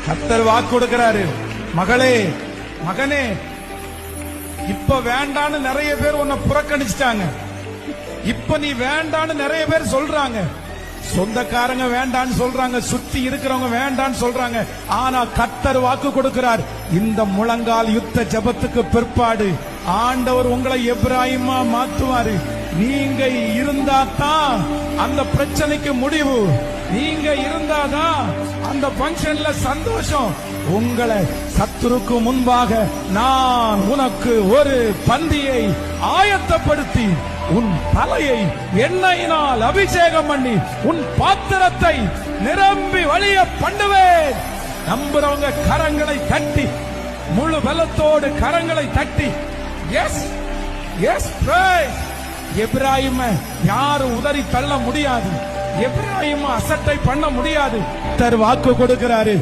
கர்த்தர் வாக்கு கொடுக்கிறாரு, மகளே மகனே, இப்ப வேண்டான்னு நிறைய பேர் உன்னை புறக்கணிச்சிட்டாங்க. இப்ப நீ வேண்டான்னு நிறைய பேர் சொல்றாங்க. சொந்தக்காரங்க வேண்டான்னு சொல்றாங்க, சுத்தி இருக்கிறவங்க வேண்டான்னு சொல்றாங்க. ஆனா கர்த்தர் வாக்கு கொடுக்கிறார், இந்த முழங்கால் யுத்த ஜெபத்துக்கு பிற்பாடு ஆண்டவர் உங்களை எப்ராயிமா மாத்துவாரு. நீங்க இருந்தாதான் அந்த பிரச்சனைக்கு முடிவு, நீங்க இருந்தாதான் அந்த பங்கன்ல சந்தோஷம். உங்களை சத்துருக்கு முன்பாக நான் உனக்கு ஒரு பந்தியை ஆயத்தப்படுத்தி உன் தலையை எண்ணெயினால் அபிஷேகம் பண்ணி உன் பாத்திரத்தை நிரம்பி வழிய பண்ணுவேன். நம்புறவங்க கரங்களை தட்டி, முழு பலத்தோடு கரங்களை தட்டி எஸ் எஸ் எப்ராயிம யாரும் உதறி தள்ள முடியாது, எப்ராயிம அசட்டை பண்ண முடியாது. வாக்கு கொடுக்கிறாரு.